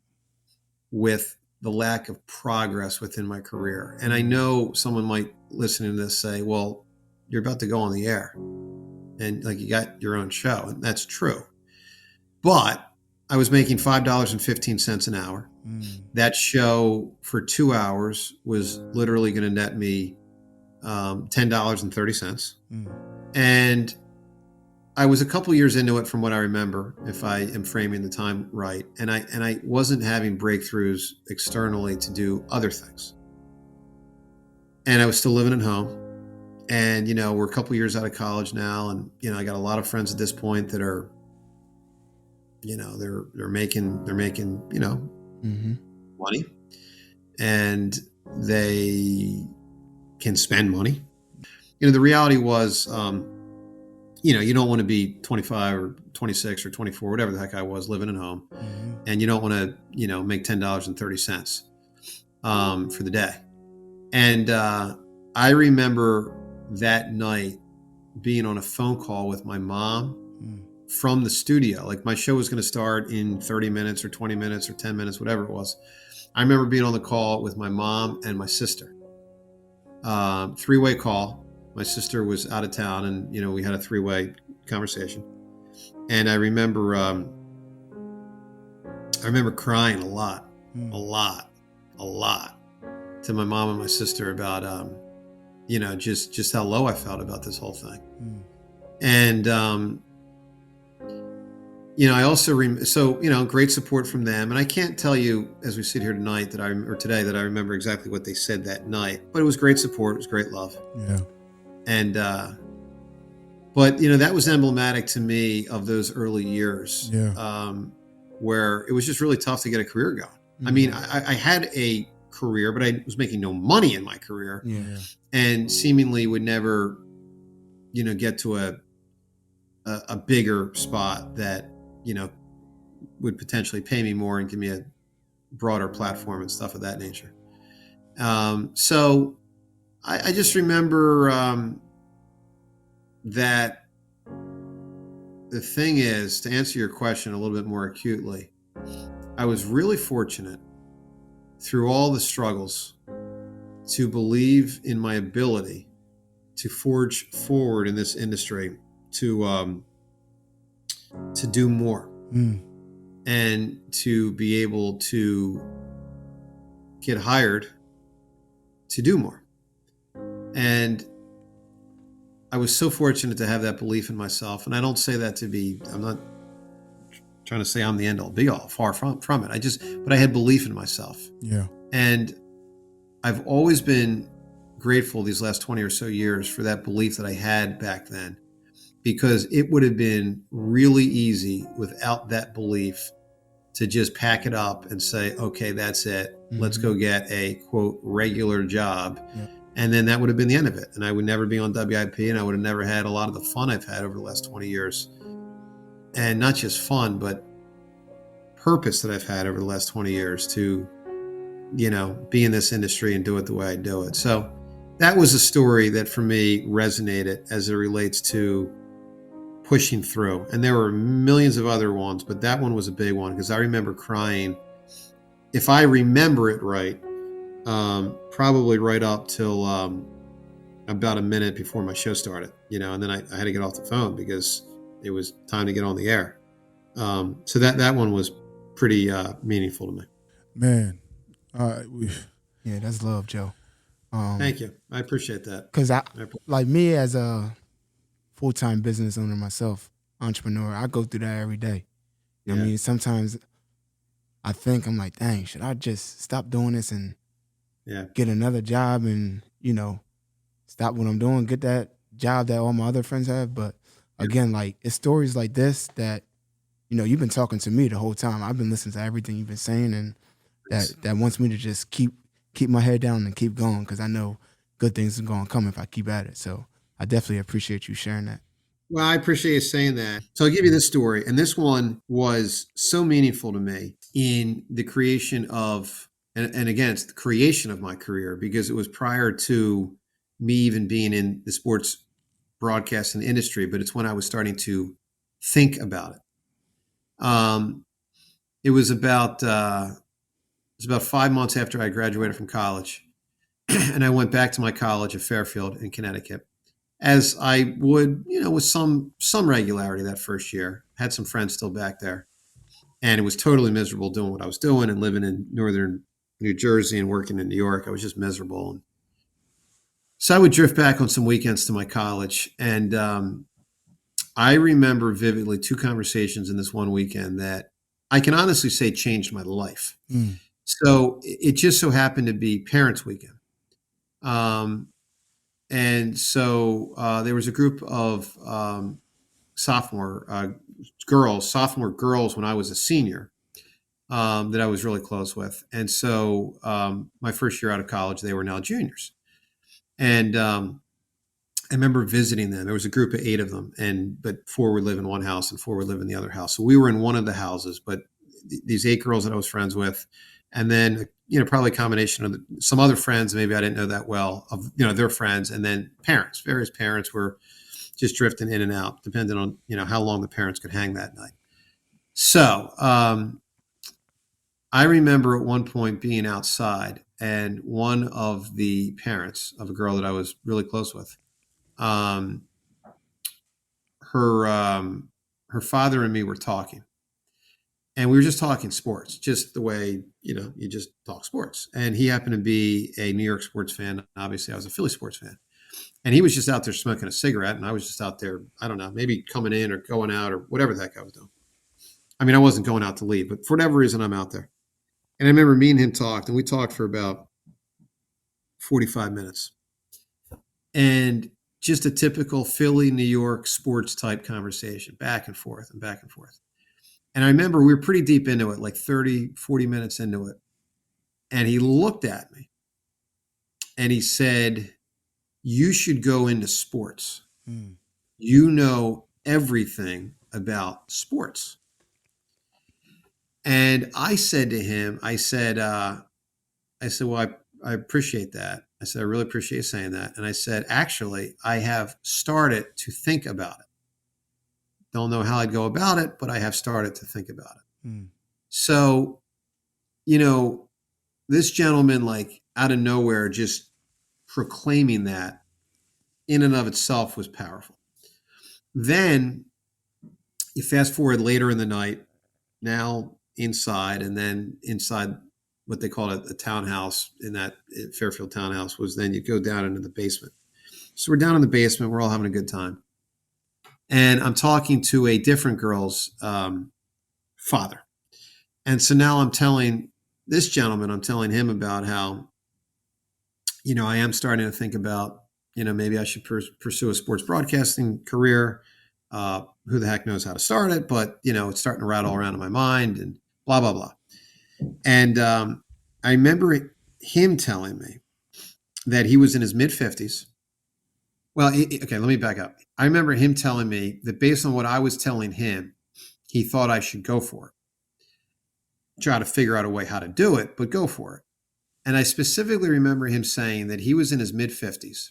with the lack of progress within my career. And I know someone might listen to this say, well, you're about to go on the air and like you got your own show. And that's true. But I was making $5.15 an hour. That show for 2 hours was literally going to net me $10.30. And I was a couple years into it from what I remember, if I am framing the time right. And I wasn't having breakthroughs externally to do other things. And I was still living at home. And, we're a couple years out of college now. And, I got a lot of friends at this point that are, they're making, money, and they can spend money. The reality was, you don't want to be 25 or 26 or 24, whatever the heck I was, living at home. And you don't want to, make $10.30 for the day. And I remember that night being on a phone call with my mom from the studio. Like my show was going to start in 30 minutes or 20 minutes or 10 minutes, whatever it was. I remember being on the call with my mom and my sister. 3-way call. My sister was out of town, and we had a 3-way conversation. And I remember crying a lot to my mom and my sister about just how low I felt about this whole thing. And I also great support from them, and I can't tell you as we sit here tonight today that I remember exactly what they said that night, but it was great support. It was great love. Yeah. And but that was emblematic to me of those early years. Yeah. Where it was just really tough to get a career going. I mean, I had a career, but I was making no money in my career, and seemingly would never, get to a bigger spot that, would potentially pay me more and give me a broader platform and stuff of that nature. So I just remember that the thing is, to answer your question a little bit more acutely, I was really fortunate through all the struggles to believe in my ability to forge forward in this industry, to do more, and to be able to get hired to do more. And I was so fortunate to have that belief in myself. And I don't say that I'm not trying to say I'm the end all be all, far from it. But I had belief in myself. Yeah. And I've always been grateful these last 20 or so years for that belief that I had back then, because it would have been really easy without that belief to just pack it up and say, okay, that's it. Let's go get a quote regular job. Yeah. And then that would have been the end of it. And I would never be on WIP, and I would have never had a lot of the fun I've had over the last 20 years. And not just fun, but purpose that I've had over the last 20 years to, be in this industry and do it the way I do it. So that was a story that for me resonated as it relates to pushing through. And there were millions of other ones, but that one was a big one because I remember crying, if I remember it right, probably right up till about a minute before my show started, and then I had to get off the phone because it was time to get on the air. So that one was pretty meaningful to me. Man. Yeah, that's love, Joe. Thank you. I appreciate that. Because like me as a full-time business owner myself, entrepreneur, I go through that every day. I mean, sometimes I think I'm like, dang, should I just stop doing this and get another job and, stop what I'm doing, get that job that all my other friends have? But again, like, it's stories like this that, you've been talking to me the whole time. I've been listening to everything you've been saying, and that wants me to just keep my head down and keep going, because I know good things are going to come if I keep at it. So I definitely appreciate you sharing that. Well, I appreciate you saying that. So I'll give you this story. And this one was so meaningful to me in the creation of, and again, it's the creation of my career, because it was prior to me even being in the sports broadcasting industry, but it's when I was starting to think about it. It was about 5 months after I graduated from college, and I went back to my college at Fairfield in Connecticut, as I would, with some regularity that first year. Had some friends still back there, and it was totally miserable doing what I was doing and living in northern New Jersey and working in New York. I was just miserable. And so I would drift back on some weekends to my college, and I remember vividly 2 conversations in this one weekend that I can honestly say changed my life. So it just so happened to be Parents' Weekend. And so there was a group of sophomore girls when I was a senior that I was really close with. And so my first year out of college, they were now juniors. And I remember visiting them. There was a group of 8 of them, but 4 would live in one house and 4 would live in the other house. So we were in one of the houses, but these 8 girls that I was friends with, and then, probably a combination of some other friends, maybe I didn't know that well, of, their friends, and then various parents were just drifting in and out, depending on, how long the parents could hang that night. So I remember at one point being outside, and one of the parents of a girl that I was really close with, her father and me were talking. And we were just talking sports, just the way, you just talk sports. And he happened to be a New York sports fan. Obviously, I was a Philly sports fan. And he was just out there smoking a cigarette. And I was just out there, I don't know, maybe coming in or going out or whatever the heck I was doing. I mean, I wasn't going out to leave, but for whatever reason, I'm out there. And I remember me and him talked, and we talked for about 45 minutes. And just a typical Philly, New York sports type conversation, back and forth and back and forth. And I remember we were pretty deep into it, like 30, 40 minutes into it. And he looked at me and he said, you should go into sports. You know everything about sports. And I said to him, I said, well, I appreciate that. I said, I really appreciate you saying that. And I said, actually, I have started to think about it. Don't know how I'd go about it, but I have started to think about it. So, this gentleman, like out of nowhere, just proclaiming that in and of itself was powerful. Then you fast forward later in the night, now inside, and then inside what they call a townhouse in that Fairfield townhouse was then you go down into the basement. So we're down in the basement. We're all having a good time. And I'm talking to a different girl's father. And so now I'm telling this gentleman, I'm telling him about how, I am starting to think about, maybe I should pursue a sports broadcasting career. Who the heck knows how to start it, but, it's starting to rattle around in my mind and blah, blah, blah. And I remember him telling me that he was in his mid-50s. Well, okay, let me back up. I remember him telling me that based on what I was telling him, he thought I should go for it. Try to figure out a way how to do it, but go for it. And I specifically remember him saying that he was in his mid-50s,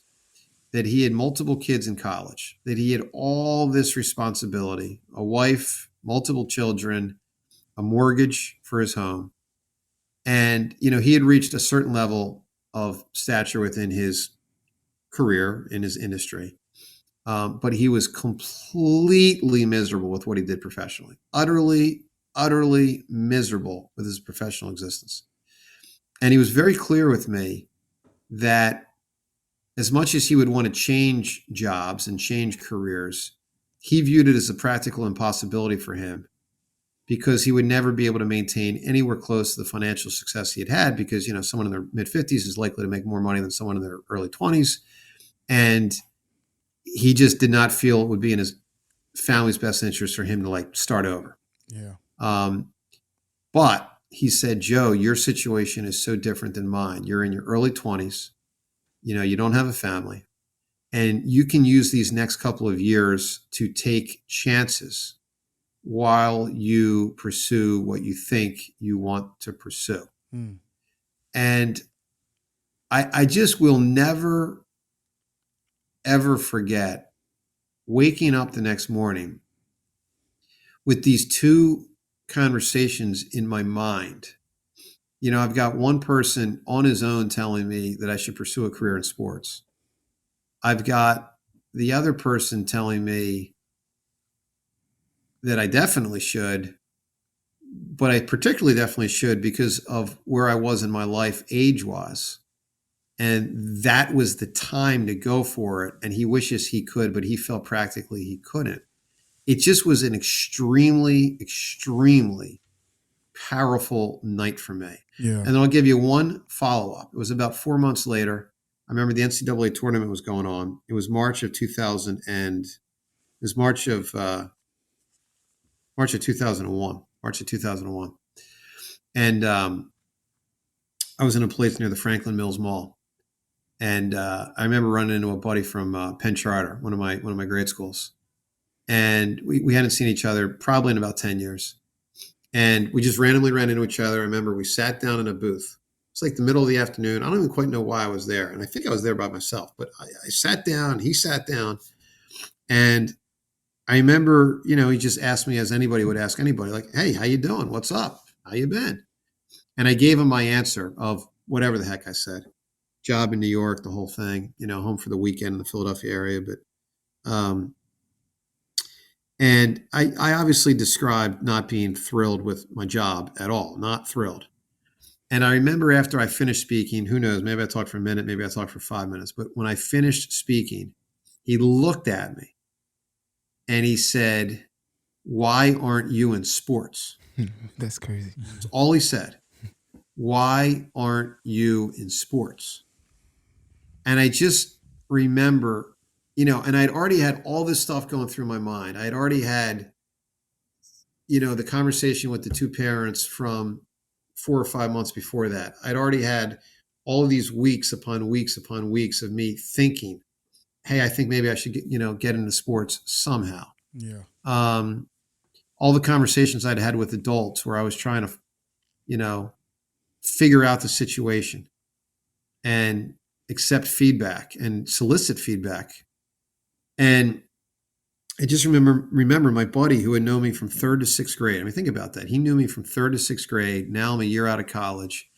that he had multiple kids in college, that he had all this responsibility, a wife, multiple children, a mortgage for his home. And, he had reached a certain level of stature within his career, in his industry. But he was completely miserable with what he did professionally, utterly miserable with his professional existence. And he was very clear with me that as much as he would want to change jobs and change careers, he viewed it as a practical impossibility for him because he would never be able to maintain anywhere close to the financial success he had had because, someone in their mid-50s is likely to make more money than someone in their early 20s. And he just did not feel it would be in his family's best interest for him to start over. Yeah. But he said, Joe, your situation is so different than mine. You're in your early 20s. You don't have a family, and you can use these next couple of years to take chances while you pursue what you think you want to pursue. And I just will never, ever forget waking up the next morning with these two conversations in my mind. I've got one person on his own telling me that I should pursue a career in sports. I've got the other person telling me that I definitely should, but I particularly definitely should because of where I was in my life age-wise. And that was the time to go for it. And he wishes he could, but he felt practically he couldn't. It just was an extremely, extremely powerful night for me. Yeah. And then I'll give you one follow-up. It was about 4 months later. I remember the NCAA tournament was going on. It was March of 2000 and it was March of 2001. And I was in a place near the Franklin Mills Mall. And I remember running into a buddy from Penn Charter, one of my grade schools. And we hadn't seen each other probably in about 10 years. And we just randomly ran into each other. I remember we sat down in a booth. It's like the middle of the afternoon. I don't even quite know why I was there. And I think I was there by myself. But I sat down, he sat down. And I remember, he just asked me, as anybody would ask anybody, like, hey, how you doing? What's up? How you been? And I gave him my answer of whatever the heck I said. Job in New York, the whole thing, home for the weekend in the Philadelphia area. But and I obviously described not being thrilled with my job at all, not thrilled. And I remember after I finished speaking, who knows, maybe I talked for a minute, maybe I talked for 5 minutes. But when I finished speaking, he looked at me and he said, why aren't you in sports? That's crazy. That's all he said. Why aren't you in sports? And I just remember, and I'd already had all this stuff going through my mind. I'd already had, the conversation with the two parents from 4 or 5 months before that. I'd already had all of these weeks upon weeks upon weeks of me thinking, hey, I think maybe I should get into sports somehow. Yeah. All the conversations I'd had with adults where I was trying to, figure out the situation and accept feedback and solicit feedback. And I just remember my buddy who had known me from 3rd to 6th grade. I mean, think about that. He knew me from 3rd to 6th grade. Now I'm a year out of college.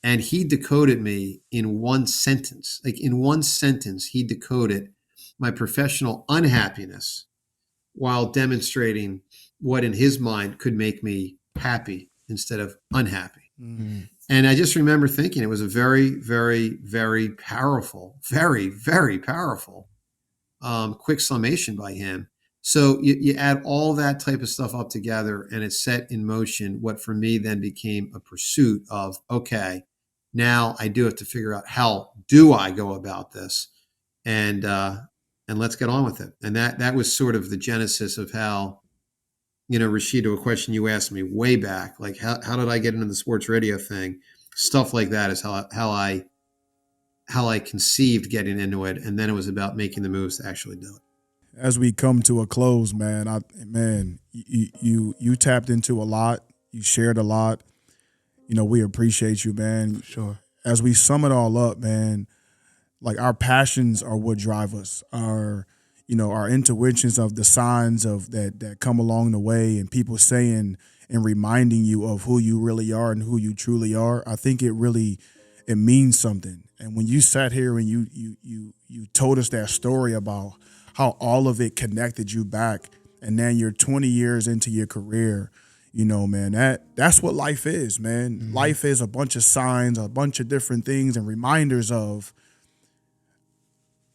And he decoded me in one sentence. Like in one sentence, he decoded my professional unhappiness while demonstrating what in his mind could make me happy instead of unhappy. Mm-hmm. And I just remember thinking it was a very, very, very powerful, very, very powerful quick summation by him. So you add all that type of stuff up together and it set in motion what for me then became a pursuit of, okay, now I do have to figure out how do I go about this and let's get on with it. And that was sort of the genesis of how, Rashid, to a question you asked me way back, like how did I get into the sports radio thing? Stuff like that is how I conceived getting into it. And then it was about making the moves to actually do it. As we come to a close, man, you tapped into a lot. You shared a lot. We appreciate you, man. Sure. As we sum it all up, man, like our passions are what drive us. Our intuitions of the signs of that come along the way, and people saying and reminding you of who you really are and who you truly are. I think it means something. And when you sat here and you told us that story about how all of it connected you back, and then you're 20 years into your career, man, that's what life is, man. Mm-hmm. Life is a bunch of signs, a bunch of different things and reminders of,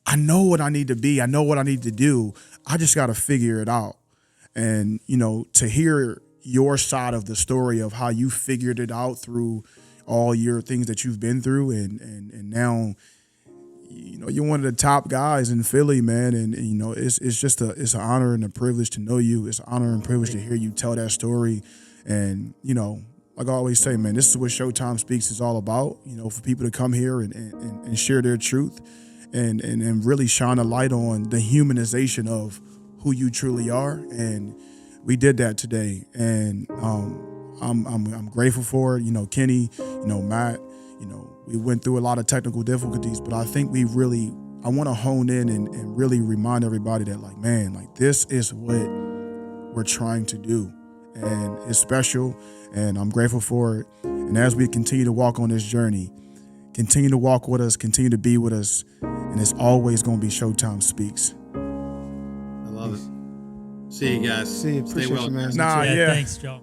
I know what I need to be. I know what I need to do. I just got to figure it out. And, to hear your side of the story of how you figured it out through all your things that you've been through. And now, you're one of the top guys in Philly, man. And it's an honor and a privilege to know you. It's an honor and privilege to hear you tell that story. And, like I always say, man, this is what Showtime Speaks is all about, for people to come here and share their truth and really shine a light on the humanization of who you truly are. And we did that today. And I'm grateful for it. Kenny, Matt, we went through a lot of technical difficulties, but I think I want to hone in and really remind everybody that, like, man, like this is what we're trying to do. And it's special, and I'm grateful for it. And as we continue to walk on this journey, continue to walk with us, continue to be with us, and it's always going to be Showtime Speaks. I love it. See you guys. See you. Stay Appreciate well. you, man. Nah, Yeah, yeah. thanks, Joe.